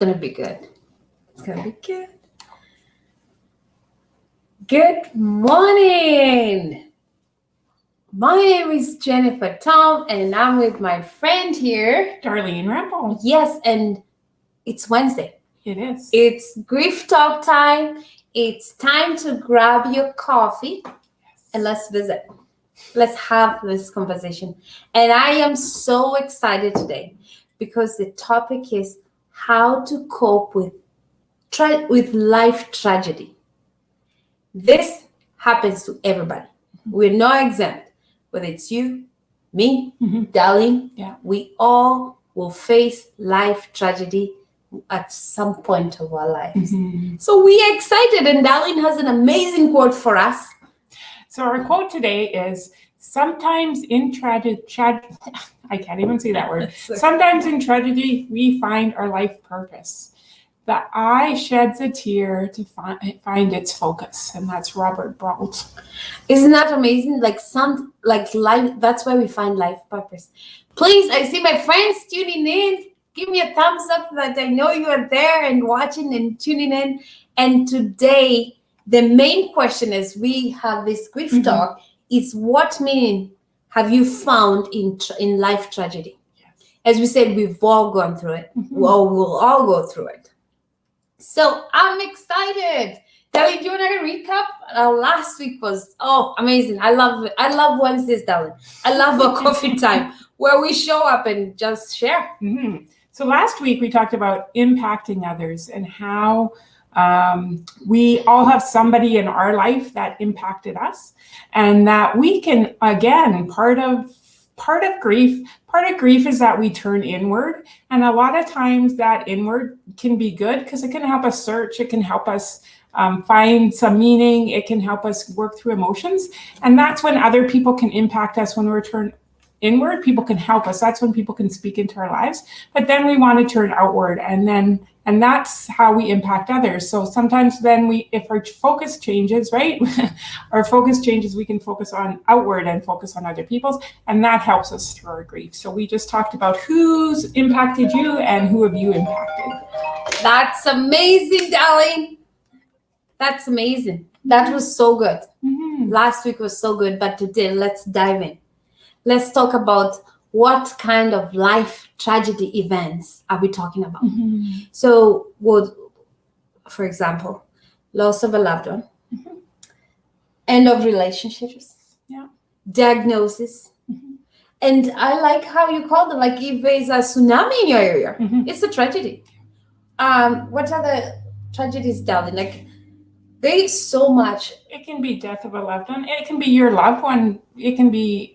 Gonna be good. It's gonna be good. Good morning. My name is Jennifer Tom, and I'm with my friend here, Darlene Ramble. Yes, and it's Wednesday. It is. It's grief talk time. It's time to grab your coffee and let's visit. Let's have this conversation. And I am so excited today because the topic is how to cope with life tragedy. This happens to everybody. We're not exempt. Whether it's you, me, Darlene, we all will face life tragedy at some point of our lives. So we are excited, and Darlene has an amazing quote for us. So our quote today is, sometimes in tragedy, I can't even say that word. Sometimes in tragedy, we find our life purpose. The eye sheds a tear to find its focus, and that's Robert Brault. Isn't that amazing? Like life, that's why we find life purpose. Please, I see my friends tuning in. Give me a thumbs up that I know you are there and watching and tuning in. And today, the main question is we have this grief talk is, what meaning have you found in life tragedy? Yes. As we said, we've all gone through it. Well, we'll all go through it. So I'm excited. Darlene, do you want to recap? Last week was amazing. I love it. I love Wednesdays, Darlene. I love our coffee time where we show up and just share. So last week we talked about impacting others and how we all have somebody in our life that impacted us, and that we can, again, part of grief is that we turn inward, and a lot of times that inward can be good because it can help us search, it can help us find some meaning, it can help us work through emotions, and that's when other people can impact us. When we're turned inward, people can help us. That's when people can speak into our lives. But then we want to turn outward, and that's how we impact others. So sometimes then if our focus changes, right? Our focus changes, we can focus on outward and focus on other people's, and that helps us through our grief. So we just talked about who's impacted you and who have you impacted. That's amazing, Darlene. That's amazing. That was so good. Last week was so good, but today let's dive in. Let's talk about what kind of life tragedy events are we talking about. So, for example, loss of a loved one, end of relationships, diagnosis. And I like how you call them, like if there's a tsunami in your area, it's a tragedy. What are the tragedies, Darlene? Like, there is so much. It can be death of a loved one. It can be your loved one. It can be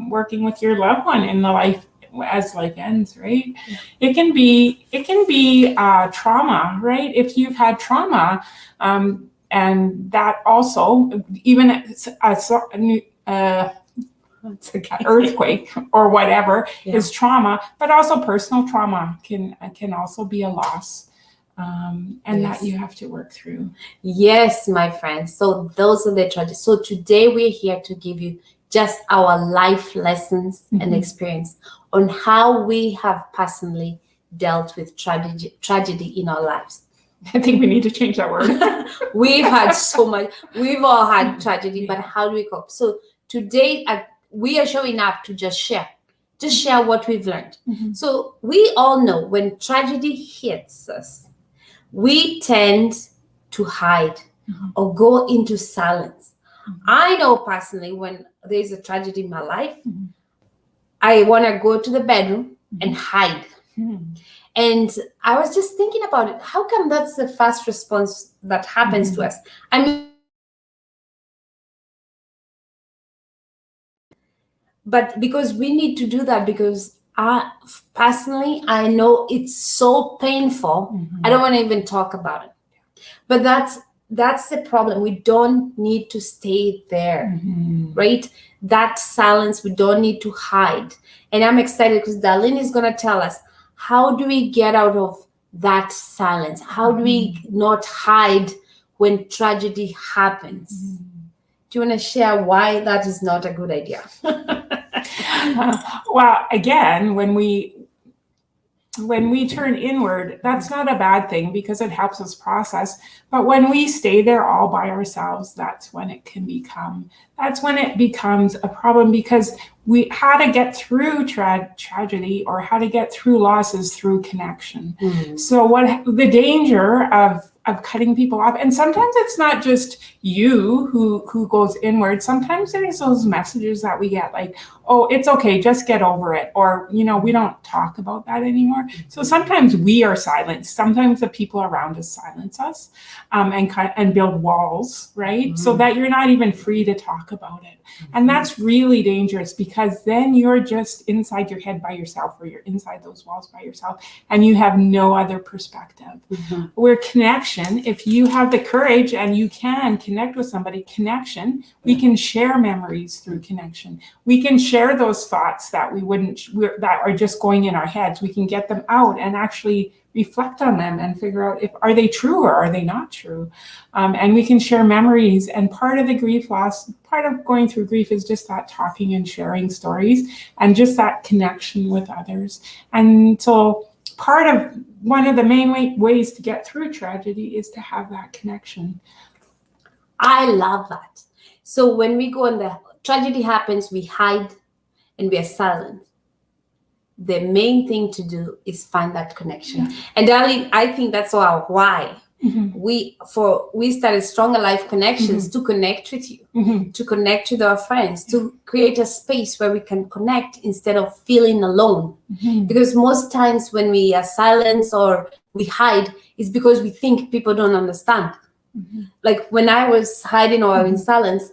working with your loved one in the life as life ends, right? It can be trauma, right? If you've had trauma, and that also, even earthquake or whatever is trauma, but also personal trauma can also be a loss. That you have to work through. Yes, my friends. So those are the tragedies. So today we're here to give you just our life lessons and experience on how we have personally dealt with tragedy in our lives. I think we need to change that word. We've had so much. We've all had tragedy, but how do we cope? So today we are showing up to just share what we've learned. So we all know when tragedy hits us, we tend to hide or go into silence. I know personally, when there's a tragedy in my life, I want to go to the bedroom and hide. And I was just thinking about it. How come that's the first response that happens to us? I mean, but because we need to do that, because personally, I know it's so painful. I don't want to even talk about it. But that's the problem. We don't need to stay there, right? That silence, we don't need to hide. And I'm excited because Darlene is going to tell us, how do we get out of that silence? How do we not hide when tragedy happens? Do you want to share why that is not a good idea? Well, again, when we when we turn inward, that's not a bad thing because it helps us process. But when we stay there all by ourselves, that's when it becomes a problem, because how to get through tragedy or how to get through losses through connection. So the danger of cutting people off, and sometimes it's not just you who goes inward. Sometimes there's those messages that we get like, oh, it's okay, just get over it, or we don't talk about that anymore. So sometimes we are silenced. Sometimes the people around us silence us, and build walls, right? So that you're not even free to talk about it. And that's really dangerous, because then you're just inside your head by yourself, or you're inside those walls by yourself, and you have no other perspective. Where connection, if you have the courage and you can connect with somebody, connection, we can share memories through connection. We can share those thoughts that that are just going in our heads. We can get them out and actually reflect on them and figure out are they true or are they not true. And we can share memories. And part of the grief loss, part of going through grief is just that talking and sharing stories and just that connection with others. And so one of the main ways to get through tragedy is to have that connection. I love that. So when we go and the tragedy happens, we hide and we are silent. The main thing to do is find that connection. And darling, I think that's our why. We started Stronger Life Connections to connect with you, to connect with our friends, to create a space where we can connect instead of feeling alone. Because most times when we are silenced or we hide, it's because we think people don't understand. Like when I was hiding or in silence,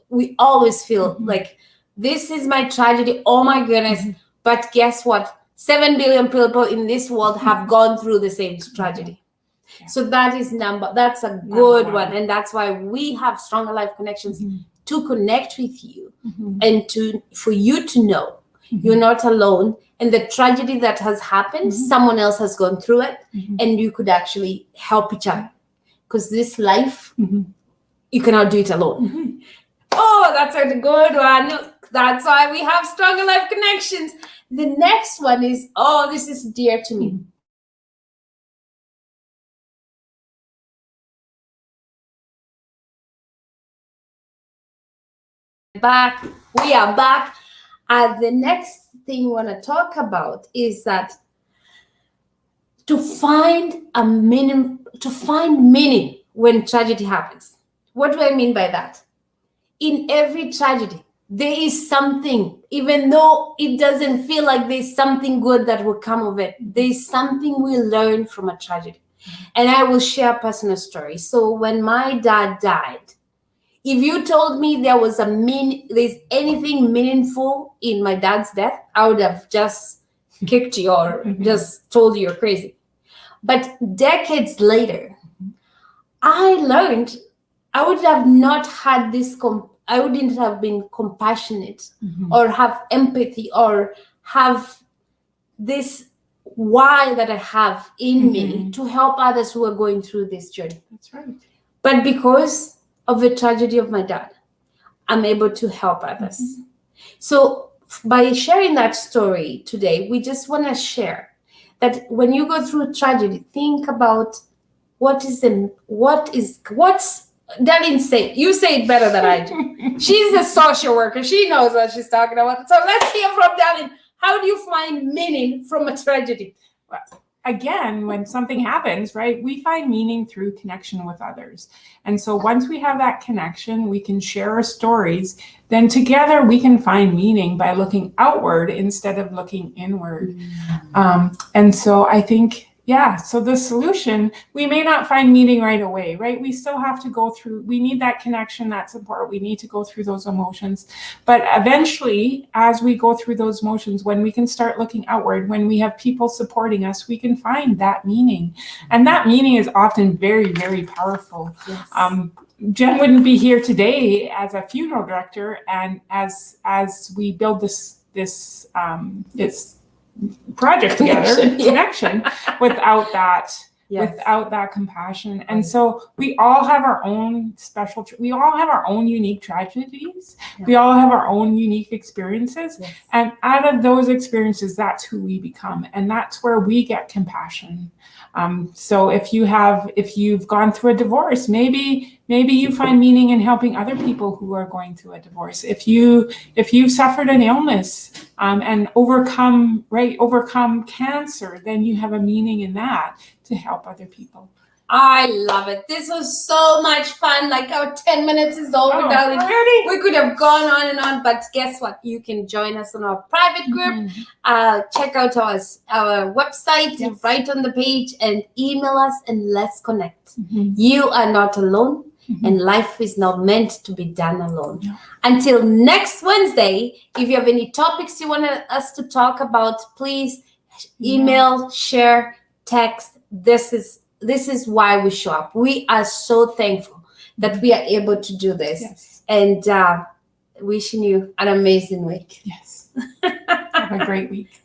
we always feel like this is my tragedy. Oh my goodness. But guess what? 7 billion people in this world have gone through the same tragedy. So that's a good one. And that's why we have Stronger Life Connections to connect with you and for you to know you're not alone. And the tragedy that has happened, someone else has gone through it, and you could actually help each other. Because this life, you cannot do it alone. Oh, that's a good one. That's why we have Stronger Life Connections. The next one is, this is dear to me. We are back. The next thing we want to talk about is that to find meaning when tragedy happens. What do I mean by that? In every tragedy, there is something, even though it doesn't feel like there's something good that will come of it, there's something we learn from a tragedy. And I will share a personal story. So when my dad died, if you told me there's anything meaningful in my dad's death, I would have just kicked you or just told you you're crazy. But decades later, I learned I would have not had this I wouldn't have been compassionate or have empathy or have this why that I have in me to help others who are going through this journey. That's right. But because of the tragedy of my dad, I'm able to help others. So by sharing that story today, we just want to share that when you go through tragedy, think about what's Darlene say. You say it better than I do. She's a social worker. She knows what she's talking about. So let's hear from Darlene. How do you find meaning from a tragedy? Again, when something happens, right, we find meaning through connection with others. And so once we have that connection, we can share our stories. Then together we can find meaning by looking outward instead of looking inward. And so I think, so the solution, we may not find meaning right away, right? We still have to go through, we need that connection, that support. We need to go through those emotions. But eventually, as we go through those emotions, when we can start looking outward, when we have people supporting us, we can find that meaning. And that meaning is often very, very powerful. Yes. Jen wouldn't be here today as a funeral director, and as we build this project together, connection, without that Yes. without that compassion. And so we all have our own we all have our own unique tragedies. Yeah. We all have our own unique experiences. Yes. And out of those experiences, that's who we become. And that's where we get compassion. So if you've gone through a divorce, maybe you find meaning in helping other people who are going through a divorce. If you've suffered an illness and overcome cancer, then you have a meaning in that to help other people. I love it. This was so much fun. Like our 10 minutes is over, darling. Already? We could have gone on and on, but guess what? You can join us on our private group. Check out our website, Yes. right on the page, and email us and let's connect. You are not alone, and life is not meant to be done alone. No. Until next Wednesday, if you have any topics you want us to talk about, please email, share, text. This is why we show up. We are so thankful that we are able to do this. Yes. And wishing you an amazing week. Yes. Have a great week.